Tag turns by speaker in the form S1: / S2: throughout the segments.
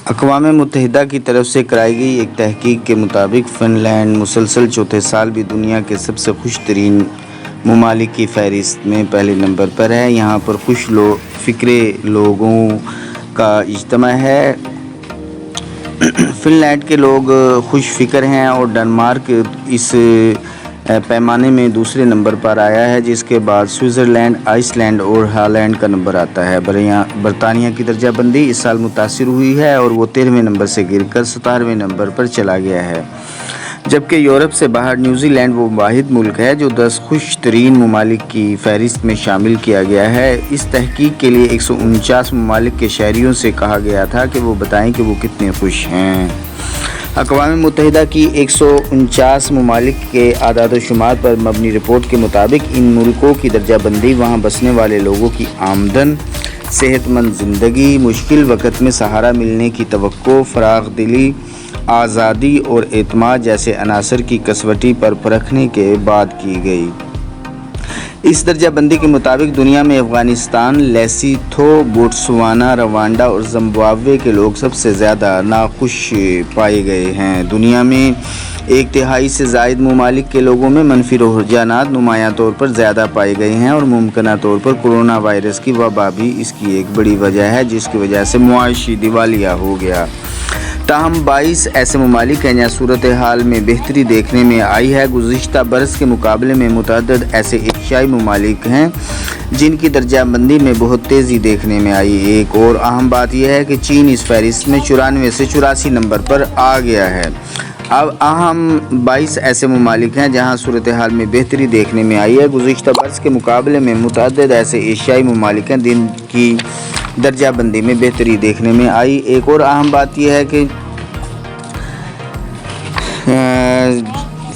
S1: اقوام متحدہ کی طرف سے کرائی گئی ایک تحقیق کے مطابق فن لینڈ مسلسل چوتھے سال بھی دنیا کے سب سے خوش ترین ممالک کی فہرست میں پہلے نمبر پر ہے۔ یہاں پر خوش فکرے لوگوں کا اجتماع ہے۔ فن لینڈ کے لوگ خوش فکر ہیں اور ڈنمارک اس پیمانے میں دوسرے نمبر پر آیا ہے، جس کے بعد سوئٹزرلینڈ، آئس لینڈ اور ہالینڈ کا نمبر آتا ہے۔ برطانیہ کی درجہ بندی اس سال متاثر ہوئی ہے اور وہ 13ویں نمبر سے گر کر 17ویں نمبر پر چلا گیا ہے، جبکہ یورپ سے باہر نیوزی لینڈ وہ واحد ملک ہے جو 10 خوش ترین ممالک کی فہرست میں شامل کیا گیا ہے۔ اس تحقیق کے لیے 149 ممالک کے شہریوں سے کہا گیا تھا کہ وہ بتائیں کہ وہ کتنے خوش ہیں۔ اقوام متحدہ کی 149 ممالک کے اعداد و شمار پر مبنی رپورٹ کے مطابق ان ملکوں کی درجہ بندی وہاں بسنے والے لوگوں کی آمدن، صحت مند زندگی، مشکل وقت میں سہارا ملنے کی توقع، فراخ دلی، آزادی اور اعتماد جیسے عناصر کی کسوٹی پر پرکھنے کے بعد کی گئی۔ اس درجہ بندی کے مطابق دنیا میں افغانستان، لیسوتھو، بوٹسوانا، روانڈا اور زمبابوے کے لوگ سب سے زیادہ ناخوش پائے گئے ہیں۔ دنیا میں 1/3 سے زائد ممالک کے لوگوں میں منفی رجحانات نمایاں طور پر زیادہ پائے گئے ہیں اور ممکنہ طور پر کورونا وائرس کی وبا بھی اس کی ایک بڑی وجہ ہے، جس کی وجہ سے معاشی دیوالیہ ہو گیا۔ تاہم 22 ایسے ممالک ہیں جہاں صورتحال میں بہتری دیکھنے میں آئی ہے۔ گزشتہ برس کے مقابلے میں متعدد ایسے ایشیائی ممالک ہیں جن کی درجہ بندی میں بہت تیزی دیکھنے میں آئی۔ ایک اور اہم بات یہ ہے کہ چین اس فہرست میں 94 سے 84 نمبر پر آ گیا ہے۔ اب اہم 22 ایسے ممالک ہیں جہاں صورتحال میں بہتری دیکھنے میں آئی ہے۔ گزشتہ برس کے مقابلے میں متعدد ایسے ایشیائی ممالک ہیں جن کی درجہ بندی میں بہتری دیکھنے میں آئی۔ ایک اور اہم بات یہ ہے کہ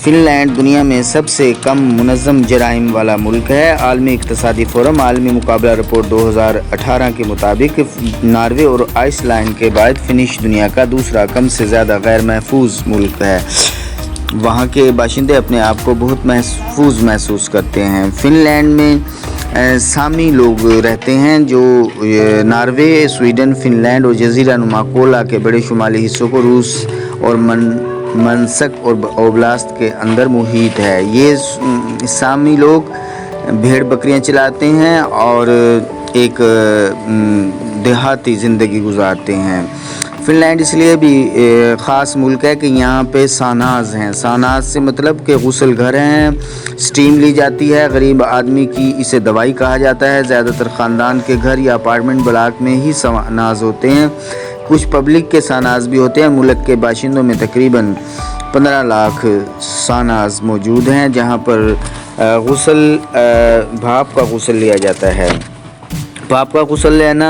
S1: فن لینڈ دنیا میں سب سے کم منظم جرائم والا ملک ہے۔ عالمی اقتصادی فورم عالمی مقابلہ رپورٹ 2018 کے مطابق ناروے اور آئس لینڈ کے بعد فنش دنیا کا دوسرا کم سے زیادہ غیر محفوظ ملک ہے۔ وہاں کے باشندے اپنے آپ کو بہت محفوظ محسوس کرتے ہیں۔ فن لینڈ میں سامی لوگ رہتے ہیں جو ناروے، سویڈن، فن لینڈ اور جزیرہ نما کولا کے بڑے شمالی حصوں کو روس اور منسک اور اوبلاست کے اندر محیط ہے۔ یہ سامی لوگ بھیڑ بکریاں چلاتے ہیں اور ایک دیہاتی زندگی گزارتے ہیں۔ فن لینڈ اس لیے بھی خاص ملک ہے کہ یہاں پہ ساناز ہیں۔ ساناز سے مطلب کہ غسل گھر ہیں، سٹیم لی جاتی ہے۔ غریب آدمی کی اسے دوائی کہا جاتا ہے۔ زیادہ تر خاندان کے گھر یا اپارٹمنٹ بلاک میں ہی ساناز ہوتے ہیں۔ کچھ پبلک کے ساناز بھی ہوتے ہیں۔ ملک کے باشندوں میں تقریباً 15 لاکھ ساناز موجود ہیں جہاں پر بھاپ کا غسل لیا جاتا ہے۔ بھاپ کا غسل لینا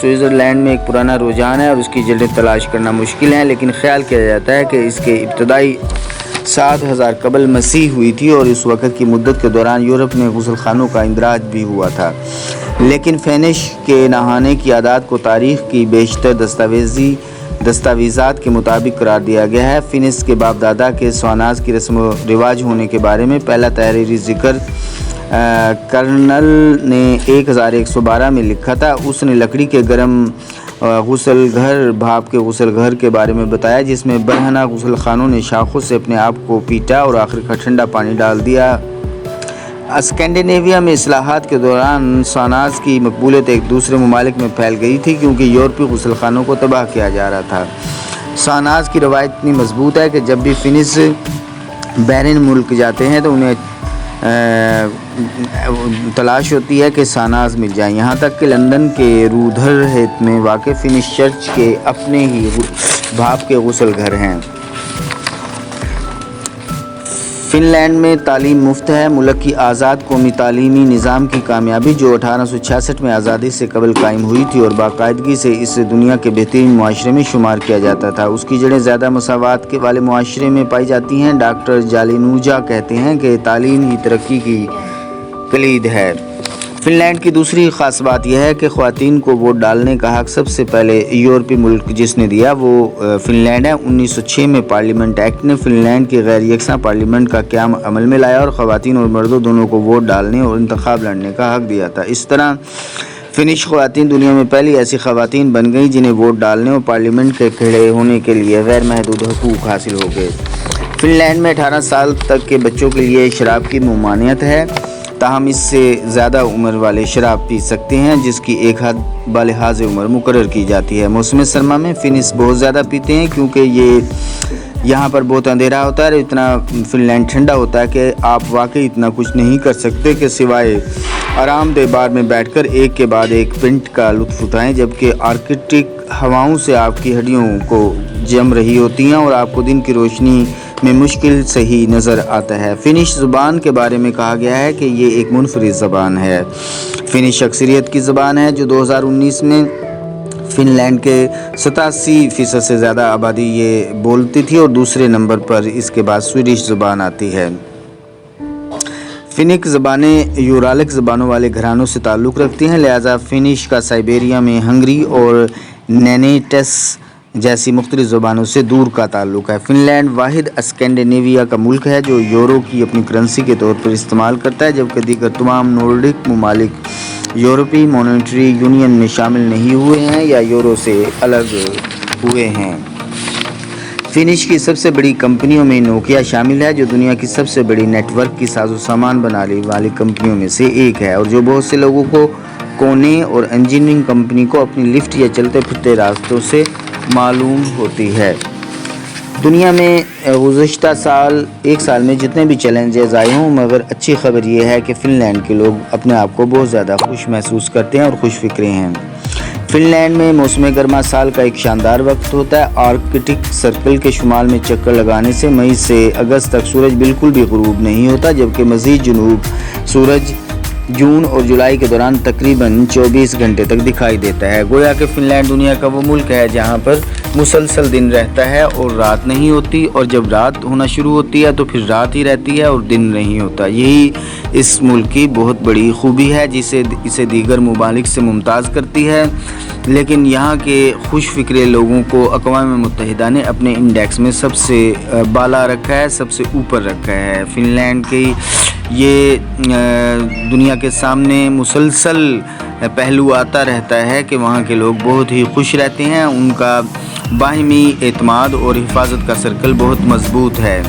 S1: سوئٹزرلینڈ میں ایک پرانا رجحان ہے اور اس کی جڑیں تلاش کرنا مشکل ہے، لیکن خیال کیا جاتا ہے کہ اس کے ابتدائی 7000 قبل مسیح ہوئی تھی اور اس وقت کی مدت کے دوران یورپ میں غسل خانوں کا اندراج بھی ہوا تھا، لیکن فینش کے نہانے کی عادات کو تاریخ کی بیشتر دستاویزات کے مطابق قرار دیا گیا ہے۔ فینش کے باپ دادا کے ساناز کی رسم و رواج ہونے کے بارے میں پہلا تحریری ذکر کرنل نے 1112 میں لکھا تھا۔ اس نے لکڑی کے گرم غسل گھر، بھاپ کے غسل گھر کے بارے میں بتایا، جس میں برہنہ غسل خانوں نے شاخوں سے اپنے آپ کو پیٹا اور آخر کا ٹھنڈا پانی ڈال دیا۔ اسکینڈینیویا میں اصلاحات کے دوران ساناز کی مقبولیت ایک دوسرے ممالک میں پھیل گئی تھی کیونکہ یورپی غسل خانوں کو تباہ کیا جا رہا تھا۔ ساناز کی روایت اتنی مضبوط ہے کہ جب بھی فنش بیرون ملک جاتے ہیں تو انہیں تلاش ہوتی ہے کہ ساناز مل جائیں، یہاں تک کہ لندن کے رودھر ہیتھ میں واقع فنش چرچ کے اپنے ہی بھاپ کے غسل گھر ہیں۔ فن لینڈ میں تعلیم مفت ہے۔ ملک کی آزاد قومی تعلیمی نظام کی کامیابی جو 1866 میں آزادی سے قبل قائم ہوئی تھی اور باقاعدگی سے اس دنیا کے بہترین معاشرے میں شمار کیا جاتا تھا، اس کی جڑیں زیادہ مساوات کے والے معاشرے میں پائی جاتی ہیں۔ ڈاکٹر جالینوجا کہتے ہیں کہ تعلیم ہی ترقی کی کلید ہے۔ فن لینڈ کی دوسری خاص بات یہ ہے کہ خواتین کو ووٹ ڈالنے کا حق سب سے پہلے یورپی ملک جس نے دیا وہ فن لینڈ ہے۔ 1906 میں پارلیمنٹ ایکٹ نے فن لینڈ کی غیر یکساں پارلیمنٹ کا قیام عمل میں لایا اور خواتین اور مردوں دونوں کو ووٹ ڈالنے اور انتخاب لڑنے کا حق دیا تھا۔ اس طرح فنش خواتین دنیا میں پہلی ایسی خواتین بن گئیں جنہیں ووٹ ڈالنے اور پارلیمنٹ کے کھڑے ہونے کے لیے غیر محدود حقوق حاصل ہو گئے۔ فن لینڈ میں 18 سال تک کے بچوں کے لیے شراب کی ممانعت ہے، تاہم اس سے زیادہ عمر والے شراب پی سکتے ہیں، جس کی ایک حد بالحاظ عمر مقرر کی جاتی ہے۔ موسم سرما میں فنس بہت زیادہ پیتے ہیں کیونکہ یہاں پر بہت اندھیرا ہوتا ہے اور اتنا فن لینڈ ٹھنڈا ہوتا ہے کہ آپ واقعی اتنا کچھ نہیں کر سکتے کہ سوائے آرام دہ بار میں بیٹھ کر ایک کے بعد ایک پنٹ کا لطف اٹھائیں، جبکہ آرکٹک ہواؤں سے آپ کی ہڈیوں کو جم رہی ہوتی ہیں اور آپ کو دن کی روشنی میں مشکل سے ہی نظر آتا ہے۔ فنش زبان کے بارے میں کہا گیا ہے کہ یہ ایک منفرد زبان ہے۔ فنش اکثریت کی زبان ہے جو 2019 میں فن لینڈ کے 87% سے زیادہ آبادی یہ بولتی تھی اور دوسرے نمبر پر اس کے بعد سویڈش زبان آتی ہے۔ فنک زبانیں یورالک زبانوں والے گھرانوں سے تعلق رکھتی ہیں، لہذا فنش کا سائبیریا میں ہنگری اور نینیٹس جیسی مختلف زبانوں سے دور کا تعلق ہے۔ فن لینڈ واحد اسکینڈینیویا کا ملک ہے جو یورو کی اپنی کرنسی کے طور پر استعمال کرتا ہے، جبکہ دیگر تمام نورڈک ممالک یورپی مانیٹری یونین میں شامل نہیں ہوئے ہیں یا یورو سے الگ ہوئے ہیں۔ فنش کی سب سے بڑی کمپنیوں میں نوکیا شامل ہے، جو دنیا کی سب سے بڑی نیٹ ورک کی ساز و سامان بنانے والی کمپنیوں میں سے ایک ہے اور جو بہت سے لوگوں کو کونے اور انجینئرنگ کمپنی کو اپنی لفٹ یا چلتے پھرتے راستوں سے معلوم ہوتی ہے۔ دنیا میں گزشتہ ایک سال میں جتنے بھی چیلنجز آئے ہوں، مگر اچھی خبر یہ ہے کہ فن لینڈ کے لوگ اپنے آپ کو بہت زیادہ خوش محسوس کرتے ہیں اور خوش فکرے ہیں۔ فن لینڈ میں موسم گرما سال کا ایک شاندار وقت ہوتا ہے۔ آرکٹک سرکل کے شمال میں چکر لگانے سے مئی سے اگست تک سورج بالکل بھی غروب نہیں ہوتا، جبکہ مزید جنوب سورج جون اور جولائی کے دوران تقریباً 24 گھنٹے تک دکھائی دیتا ہے۔ گویا کہ فن لینڈ دنیا کا وہ ملک ہے جہاں پر مسلسل دن رہتا ہے اور رات نہیں ہوتی، اور جب رات ہونا شروع ہوتی ہے تو پھر رات ہی رہتی ہے اور دن نہیں ہوتا۔ یہی اس ملک کی بہت بڑی خوبی ہے جسے اسے دیگر ممالک سے ممتاز کرتی ہے، لیکن یہاں کے خوش فکرے لوگوں کو اقوام متحدہ نے اپنے انڈیکس میں سب سے بالا رکھا ہے، سب سے اوپر رکھا ہے۔ فن لینڈ کی یہ دنیا کے سامنے مسلسل پہلو آتا رہتا ہے کہ وہاں کے لوگ بہت ہی خوش رہتے ہیں، ان کا باہمی اعتماد اور حفاظت کا سرکل بہت مضبوط ہے۔